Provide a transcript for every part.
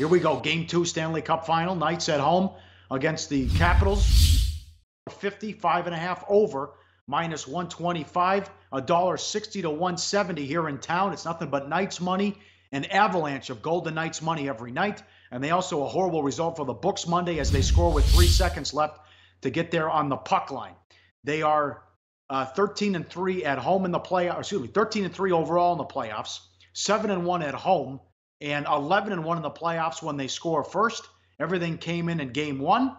Here we go. Game 2 Stanley Cup Final. Knights at home against the Capitals. 55.5 over, minus 125. $1.60 to 170 here in town. It's nothing but Knights money. An avalanche of Golden Knights money every night. And they also a horrible result for the books Monday as they score with 3 seconds left to get there on the puck line. They are 13-3 at home in the playoffs. 13-3 overall in the playoffs. 7-1 at home. And 11-1 in the playoffs when they score first. Everything came in game 1.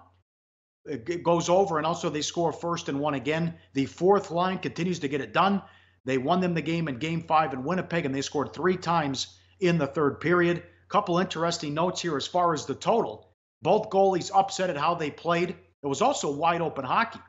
It goes over, and also they score first and won again. The fourth line continues to get it done. They won them the game in Game 5 in Winnipeg, and they scored 3 times in the third period. Couple interesting notes here as far as the total. Both goalies upset at how they played. It was also wide open hockey,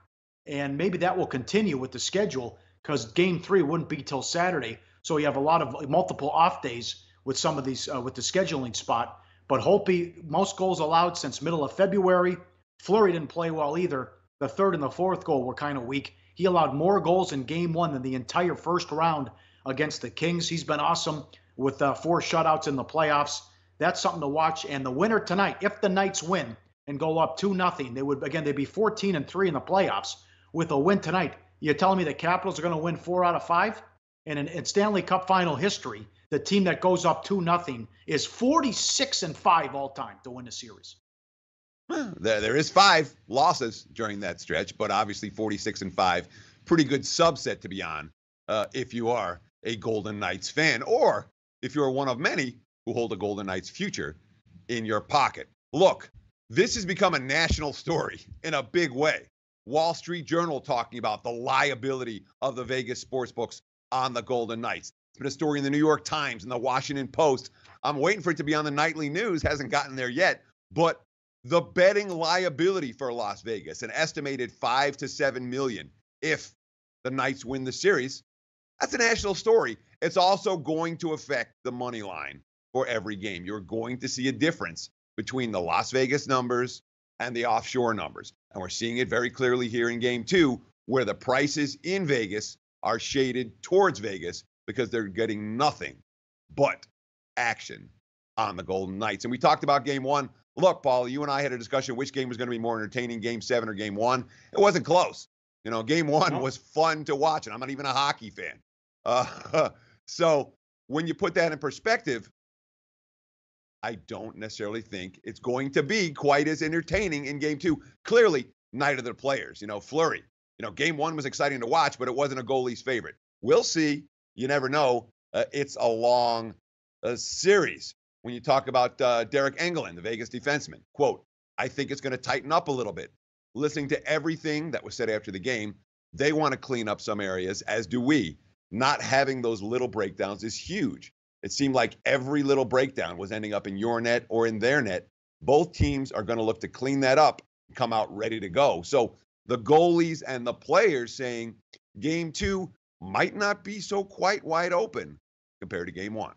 and maybe that will continue with the schedule because Game 3 wouldn't be till Saturday, so you have a lot of multiple off days with some of these with the scheduling spot. But Holtby, most goals allowed since middle of February. Fleury didn't play well either. The third and the fourth goal were kind of weak. He allowed more goals in Game 1 than the entire first round against the Kings. He's been awesome with 4 shutouts in the playoffs. That's something to watch. And the winner tonight, if the Knights win and go up 2-0, they'd be 14-3 in the playoffs. With a win tonight, you're telling me the Capitals are going to win 4 out of 5? And in Stanley Cup final history, the team that goes up 2-0 is 46-5 all time to win the series. There is 5 losses during that stretch, but obviously 46-5, pretty good subset to be on if you are a Golden Knights fan, or if you're one of many who hold a Golden Knights future in your pocket. Look, this has become a national story in a big way. Wall Street Journal talking about the liability of the Vegas sportsbooks on the Golden Knights. It's been a story in the New York Times and the Washington Post. I'm waiting for it to be on the nightly news. Hasn't gotten there yet. But the betting liability for Las Vegas, an estimated $5 to $7 million if the Knights win the series, that's a national story. It's also going to affect the money line for every game. You're going to see a difference between the Las Vegas numbers and the offshore numbers. And we're seeing it very clearly here in Game 2, where the prices in Vegas are shaded towards Vegas because they're getting nothing but action on the Golden Knights. And we talked about Game 1. Look, Paul, you and I had a discussion which game was going to be more entertaining, Game 7 or Game 1. It wasn't close. Game 1 was fun to watch, and I'm not even a hockey fan. So when you put that in perspective, I don't necessarily think it's going to be quite as entertaining in Game 2. Clearly, night of the players. Fleury. Game 1 was exciting to watch, but it wasn't a goalie's favorite. We'll see. You never know. It's a long series. When you talk about Derek Engelland, the Vegas defenseman, quote, I think it's going to tighten up a little bit. Listening to everything that was said after the game, they want to clean up some areas, as do we. Not having those little breakdowns is huge. It seemed like every little breakdown was ending up in your net or in their net. Both teams are going to look to clean that up and come out ready to go. So the goalies and the players saying Game 2 might not be so quite wide open compared to Game 1.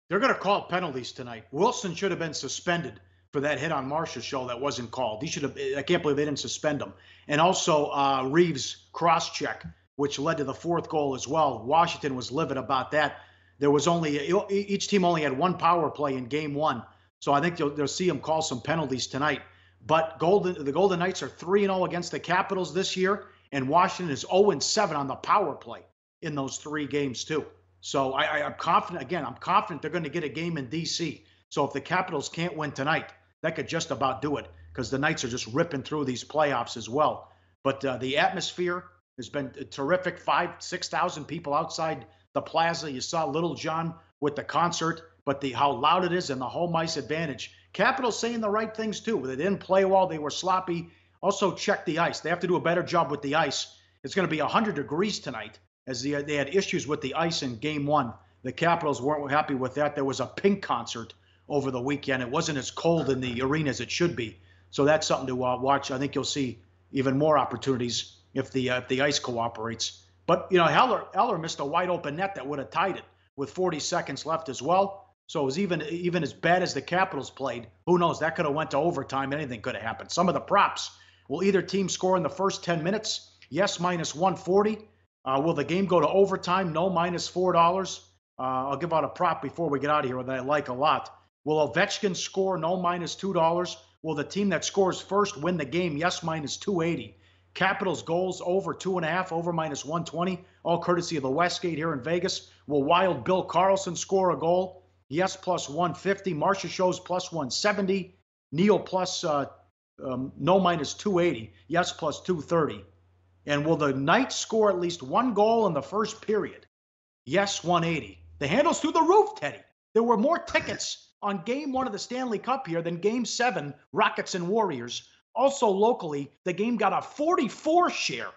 They're going to call penalties tonight. Wilson should have been suspended for that hit on Marsh's show that wasn't called. He should have. I can't believe they didn't suspend him. And also Reeves' cross-check, which led to the 4th goal as well. Washington was livid about that. There was each team only had 1 power play in Game 1. So I think they'll see him call some penalties tonight. But the Golden Knights are 3-0 against the Capitals this year, and Washington is 0-7 on the power play in those 3 games too. So I'm confident. Again, I'm confident they're going to get a game in D.C. So if the Capitals can't win tonight, that could just about do it because the Knights are just ripping through these playoffs as well. But the atmosphere has been terrific. 5,000-6,000 people outside the plaza. You saw Little John with the concert, but how loud it is and the home ice advantage. Capitals saying the right things too. They didn't play well. They were sloppy. Also check the ice. They have to do a better job with the ice. It's going to be 100 degrees tonight. As they had issues with the ice in Game 1. The Capitals weren't happy with that. There was a Pink concert over the weekend. It wasn't as cold in the arena as it should be. So that's something to watch. I think you'll see even more opportunities if the ice cooperates. But, Heller missed a wide open net that would have tied it with 40 seconds left as well. So it was even as bad as the Capitals played. Who knows? That could have went to overtime. Anything could have happened. Some of the props. Will either team score in the first 10 minutes? Yes, minus 140. Will the game go to overtime? No, minus $4. I'll give out a prop before we get out of here that I like a lot. Will Ovechkin score? No, -$2. Will the team that scores first win the game? Yes, -280. Capitals goals over 2.5, over -120. All courtesy of the Westgate here in Vegas. Will Wild Bill Carlson score a goal? Yes, +150. Marcia shows +170. Neil plus no -280. Yes, +230. And will the Knights score at least one goal in the first period? Yes, 180. The handle's through the roof, Teddy. There were more tickets on Game 1 of the Stanley Cup here than Game 7, Rockets and Warriors. Also locally, the game got a 44 share.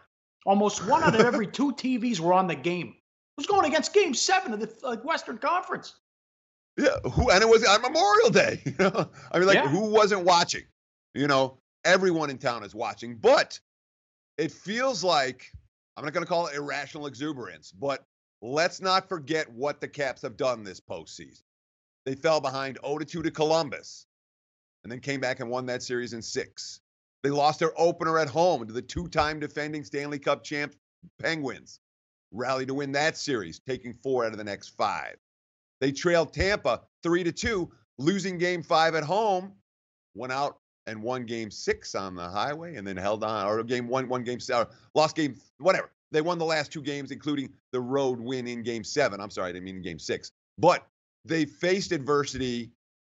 Almost 1 out of every 2 TVs were on the game. It was going against Game 7 of the Western Conference. Yeah, and it was on Memorial Day. I mean, who wasn't watching? Everyone in town is watching. But it feels like, I'm not going to call it irrational exuberance, but let's not forget what the Caps have done this postseason. They fell behind 0-2 to Columbus and then came back and won that series in 6. They lost their opener at home to the 2-time defending Stanley Cup champ Penguins. Rallied to win that series, taking 4 out of the next 5. They trailed Tampa 3-2, losing Game 5 at home, went out and won Game 6 on the highway, and then held on, or Game 1, lost Game, whatever. They won the last 2 games, including the road win in Game 7. I'm sorry, I didn't mean Game 6. But they faced adversity,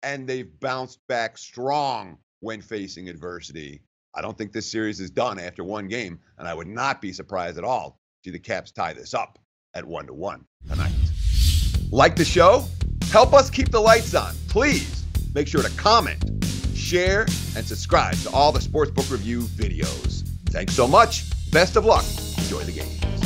and they've bounced back strong when facing adversity. I don't think this series is done after 1 game, and I would not be surprised at all to see the Caps tie this up at 1-1 tonight. Like the show? Help us keep the lights on. Please make sure to comment, share, and subscribe to all the Sportsbook Review videos. Thanks so much. Best of luck. Enjoy the games.